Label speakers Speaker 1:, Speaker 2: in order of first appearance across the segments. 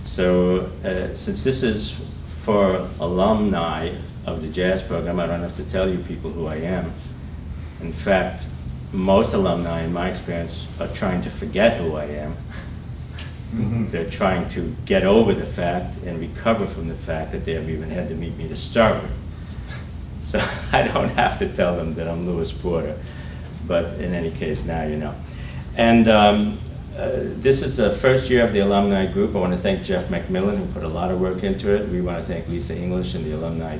Speaker 1: So since this is for alumni of the jazz program, I don't have to tell you people who I am. In fact, most alumni, in my experience, are trying to forget who I am. Mm-hmm. They're trying to get over the fact and recover from the fact that they have even had to meet me to start with. So I don't have to tell them that I'm Lewis Porter, but in any case, now you know. And this is the first year of the alumni group. I want to thank Jeff McMillan, who put a lot of work into it. We want to thank Lisa English in the alumni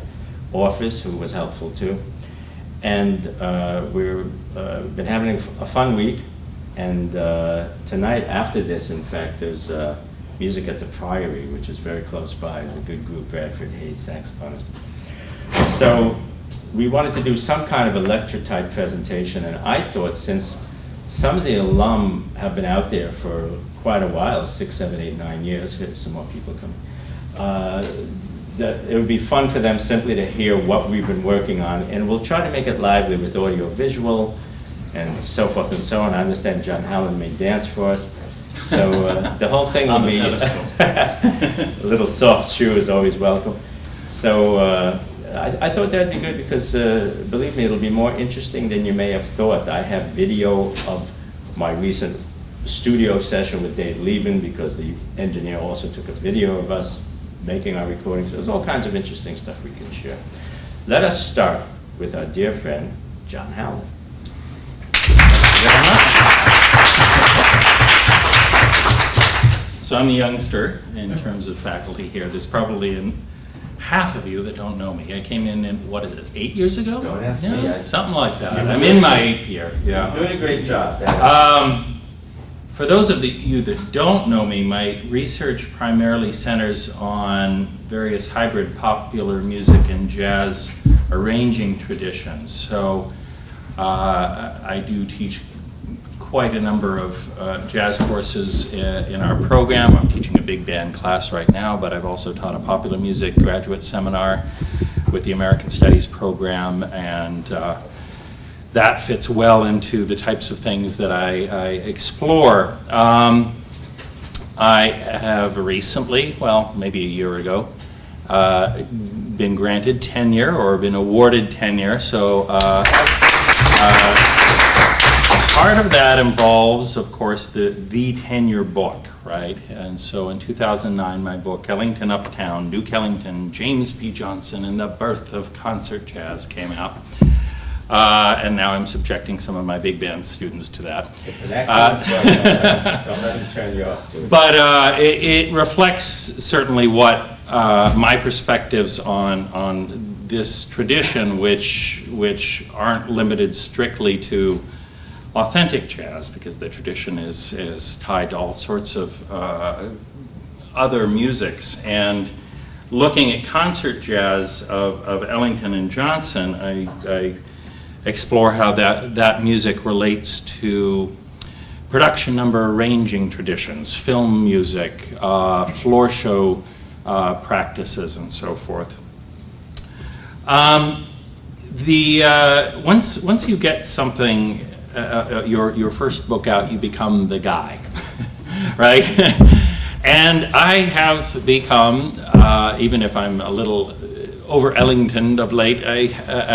Speaker 1: office, who was helpful too. And we've been having a fun week. And tonight, after this, in fact, there's music at the Priory, which is very close by. It's a good group, Bradford Hayes, saxophonist. So we wanted to do some kind of a lecture-type presentation, and I thought, since some of the alum have been out there for quite a while, 6, 7, 8, 9 years, here's some more people coming, that it would be fun for them simply to hear what we've been working on, and we'll try to make it lively with audio-visual, and so forth and so on. I understand John Howland may dance for us. So the whole thing will be a little soft shoe is always welcome. So I thought that'd be good because, believe me, it'll be more interesting than you may have thought. I have video of my recent studio session with Dave Lieben because the engineer also took a video of us making our recordings. So there's all kinds of interesting stuff we can share. Let us start with our dear friend, John Howland.
Speaker 2: Very much. So I'm a youngster in terms of faculty here. There's probably half of you that don't know me. I came in, what is it, 8 years ago?
Speaker 1: Don't ask me.
Speaker 2: Something like that. I'm in my 8th year.
Speaker 1: Yeah. You're doing a great job.
Speaker 2: For those of you that don't know me, my research primarily centers on various hybrid popular music and jazz arranging traditions. So I do teach quite a number of jazz courses in our program. I'm teaching a big band class right now, but I've also taught a popular music graduate seminar with the American Studies program, and that fits well into the types of things that I explore. I have recently, well, maybe a year ago, been granted tenure or been awarded tenure, so part of that involves, of course, the tenure book, right? And so in 2009, my book, Ellington Uptown, Duke Ellington, James P. Johnson, and the Birth of Concert Jazz came out. And now I'm subjecting some of my big band students to that.
Speaker 1: It's an excellent book. Don't let them turn you off.
Speaker 2: But it reflects certainly what my perspectives on this tradition, which aren't limited strictly to authentic jazz, because the tradition is tied to all sorts of other musics. And looking at concert jazz of Ellington and Johnson, I explore how that music relates to production number arranging traditions, film music, floor show practices, and so forth. Once you get something, your first book out, you become the guy, right? And I have become, even if I'm a little over Ellingtoned of late, I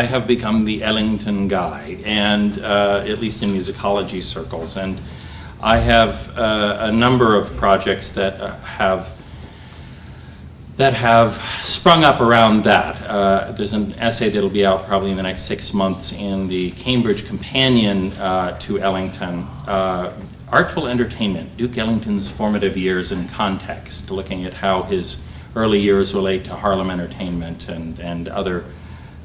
Speaker 2: have become the Ellington guy, and at least in musicology circles. And I have a number of projects that have sprung up around that. There's an essay that'll be out probably in the next 6 months in the Cambridge Companion to Ellington, Artful Entertainment, Duke Ellington's Formative Years in Context, looking at how his early years relate to Harlem entertainment and other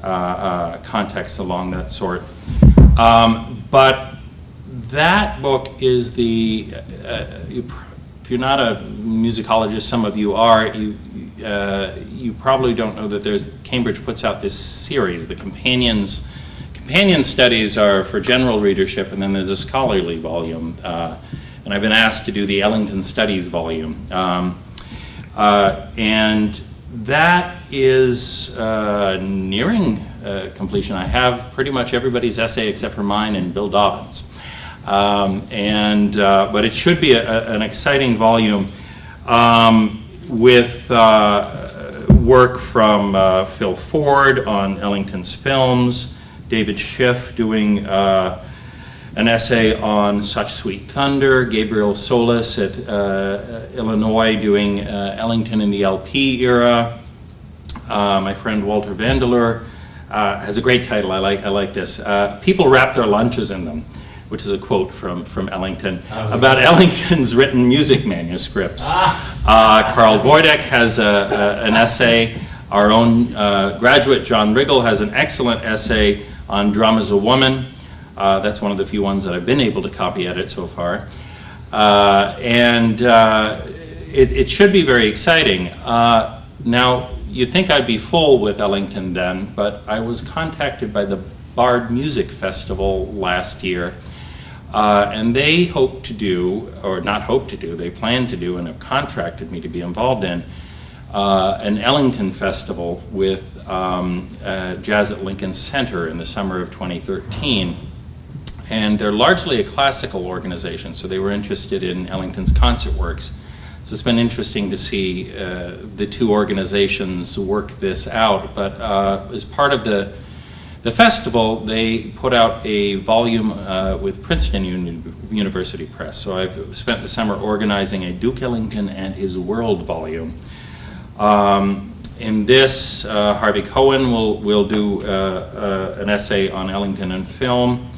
Speaker 2: contexts along that sort. But that book is if you're not a musicologist, some of you are, you probably don't know that Cambridge puts out this series. The companion studies are for general readership, and then there's a scholarly volume. And I've been asked to do the Ellington Studies volume. And that is nearing completion. I have pretty much everybody's essay except for mine and Bill Dobbins. But it should be an exciting volume. with work from Phil Ford on Ellington's films, David Schiff doing an essay on Such Sweet Thunder, Gabriel Solis at Illinois doing Ellington in the LP era. My friend Walter Vandeleur has a great title. I like this. People wrap their lunches in them, which is a quote from Ellington, about Ellington's written music manuscripts. Carl Voidek has an essay. Our own graduate, John Riggle, has an excellent essay on Drum as a Woman. That's one of the few ones that I've been able to copy edit so far. It should be very exciting. Now, you'd think I'd be full with Ellington then, but I was contacted by the Bard Music Festival last year, and they hope to do, or not hope to do, they plan to do and have contracted me to be involved in, an Ellington Festival with Jazz at Lincoln Center in the summer of 2013. And they're largely a classical organization, so they were interested in Ellington's concert works. So it's been interesting to see the two organizations work this out. But as part of the festival, they put out a volume with Princeton University Press. So I've spent the summer organizing a Duke Ellington and His World volume. In this, Harvey Cohen will do an essay on Ellington and film.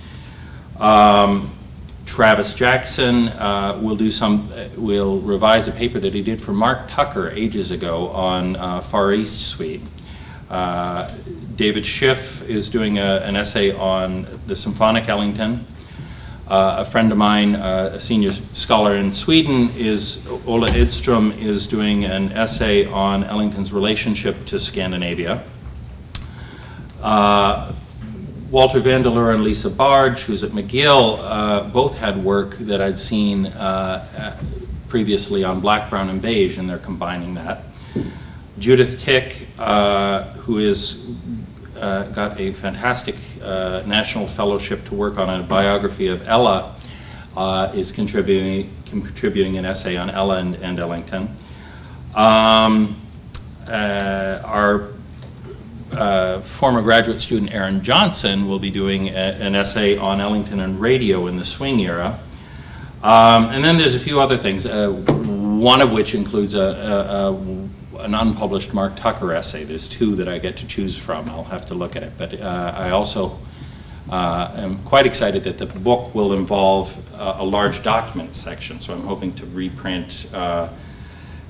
Speaker 2: Travis Jackson will revise a paper that he did for Mark Tucker ages ago on Far East Suite. David Schiff is doing an essay on the symphonic Ellington. A friend of mine, a senior scholar in Sweden, Ola Edström, is doing an essay on Ellington's relationship to Scandinavia. Walter Vandeleur and Lisa Barge, who's at McGill, both had work that I'd seen previously on Black, Brown, and Beige, and they're combining that. Judith Tick, who is got a fantastic national fellowship to work on a biography of Ella, is contributing an essay on Ella and Ellington. Our former graduate student Aaron Johnson will be doing an essay on Ellington and radio in the swing era. And then there's a few other things, one of which includes an unpublished Mark Tucker essay. There's two that I get to choose from. I'll have to look at it. But I also am quite excited that the book will involve a large document section. So I'm hoping to reprint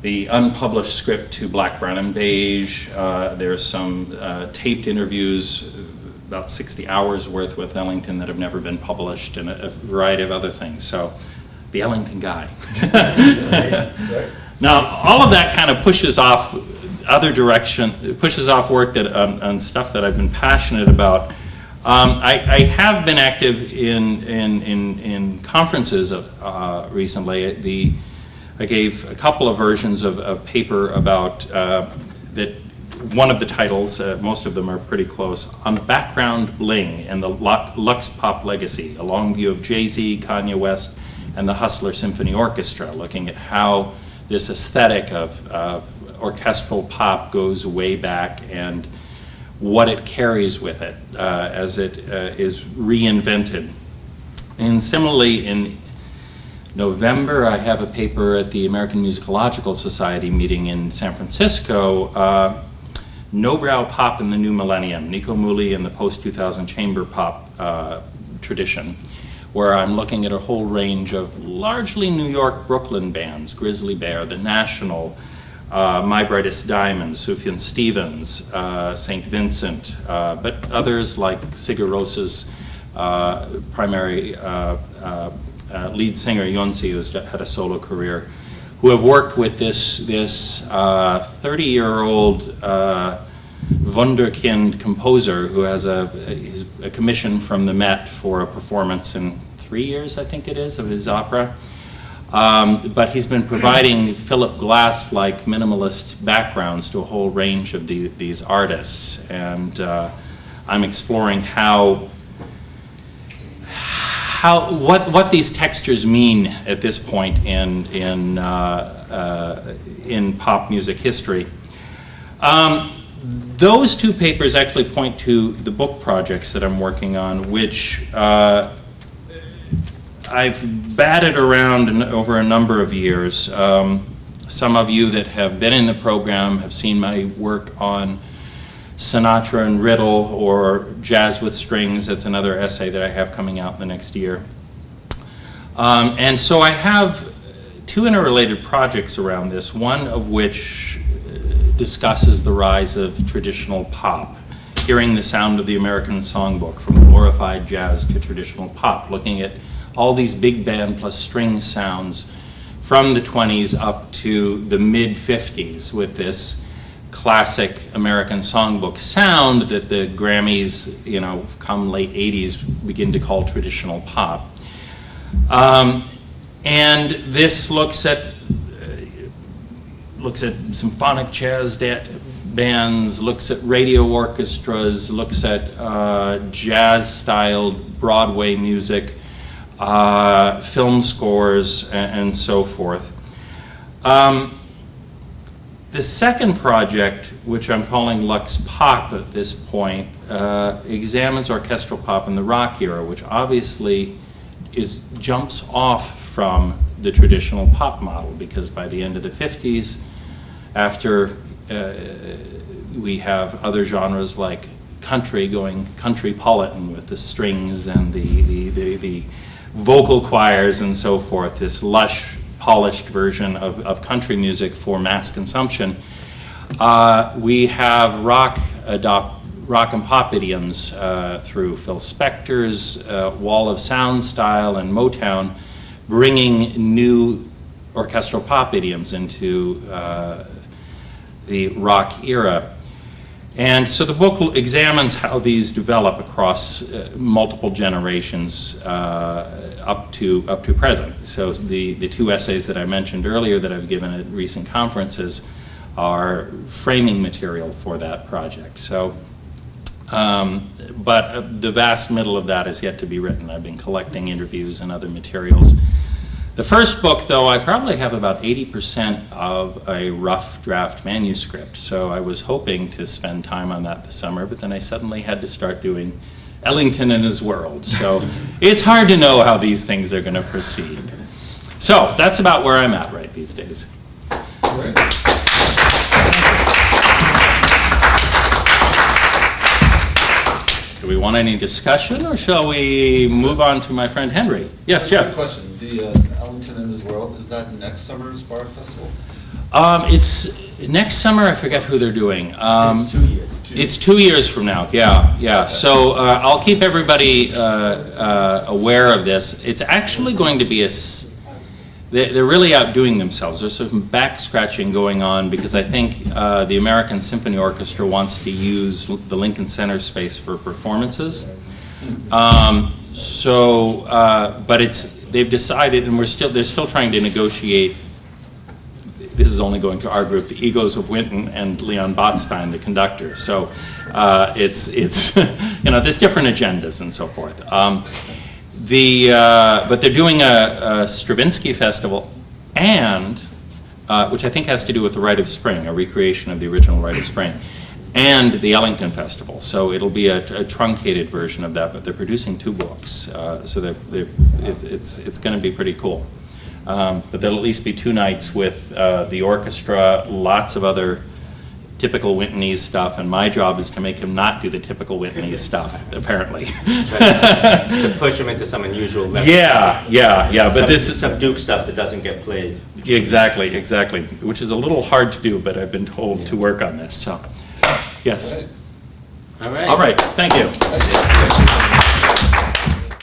Speaker 2: the unpublished script to Black, Brown, and Beige. There's some taped interviews, about 60 hours worth with Ellington that have never been published, and a variety of other things. So, the Ellington guy.
Speaker 3: Right.
Speaker 2: Now, all of that kind of pushes off pushes off work on stuff that I've been passionate about. I have been active in conferences recently. I gave a couple of versions of paper about that. One of the titles, most of them are pretty close, on background bling and the Lux Pop legacy, a long view of Jay-Z, Kanye West, and the Hustler Symphony Orchestra, looking at how this aesthetic of orchestral pop goes way back and what it carries with it as it is reinvented. And similarly, in November, I have a paper at the American Musicological Society meeting in San Francisco, No-Brow Pop in the New Millennium, Nico Muhly and the Post-2000 Chamber Pop tradition, where I'm looking at a whole range of largely New York, Brooklyn bands, Grizzly Bear, The National, My Brightest Diamond, Sufjan Stevens, St. Vincent, but others like Sigur Rósa's primary lead singer, Jonsi, who's had a solo career, who have worked with this 30-year-old wunderkind composer who has a commission from the Met for a performance in 3 years, I think it is, of his opera. But he's been providing Philip Glass-like minimalist backgrounds to a whole range of these artists. And I'm exploring what these textures mean at this point in in pop music history. Those two papers actually point to the book projects that I'm working on, which I've batted around over a number of years. Some of you that have been in the program have seen my work on Sinatra and Riddle, or Jazz with Strings. That's another essay that I have coming out in the next year. And so I have two interrelated projects around this, one of which discusses the rise of traditional pop, hearing the sound of the American songbook from glorified jazz to traditional pop, looking at all these big band plus string sounds from the 20s up to the mid-50s with this classic American songbook sound that the Grammys, come late 80s, begin to call traditional pop. And this looks at symphonic jazz bands, looks at radio orchestras, looks at jazz-styled Broadway music, film scores, and so forth. The second project, which I'm calling Lux Pop at this point, examines orchestral pop in the rock era, which obviously jumps off from the traditional pop model, because by the end of the 50s, after we have other genres like country going countrypolitan with the strings and the vocal choirs and so forth, this lush, polished version of country music for mass consumption, we have rock and pop idioms through Phil Spector's Wall of Sound style and Motown, bringing new orchestral pop idioms into the rock era. And so the book examines how these develop across multiple generations up to present. So the two essays that I mentioned earlier that I've given at recent conferences are framing material for that project. So, but the vast middle of that is yet to be written. I've been collecting interviews and other materials. The first book, though, I probably have about 80% of a rough draft manuscript, so I was hoping to spend time on that this summer, but then I suddenly had to start doing Ellington and His World, so it's hard to know how these things are going to proceed. So that's about where I'm at right these days.
Speaker 3: Great.
Speaker 2: Do we want any discussion, or shall we move on to my friend Henry? Yes, Jeff?
Speaker 3: Question. The Ellington and His World, is that next summer's Bard Festival?
Speaker 2: It's next summer. I forget who they're doing.
Speaker 1: It's 2 years.
Speaker 2: It's 2 years from now. Yeah. So I'll keep everybody aware of this. It's actually going to be they're really outdoing themselves. There's some back scratching going on because I think the American Symphony Orchestra wants to use the Lincoln Center space for performances. But they've decided, and they're still trying to negotiate. This is only going to our group, the egos of Winton and Leon Botstein, the conductor. So it's there's different agendas and so forth. But they're doing a Stravinsky festival, and which I think has to do with the Rite of Spring, a recreation of the original Rite of Spring, and the Ellington Festival. So it'll be a truncated version of that, but they're producing 2 books, so it's going to be pretty cool. But there'll at least be 2 nights with the orchestra, lots of other typical Wintonese stuff, and my job is to make him not do the typical Wintonese stuff, apparently.
Speaker 1: To push him into some unusual level.
Speaker 2: Yeah. But this is
Speaker 1: some Duke stuff that doesn't get played.
Speaker 2: exactly, which is a little hard to do, but I've been told to work on this. So, yes.
Speaker 3: Great.
Speaker 1: All right.
Speaker 2: All right. Thank you.
Speaker 3: Thank you.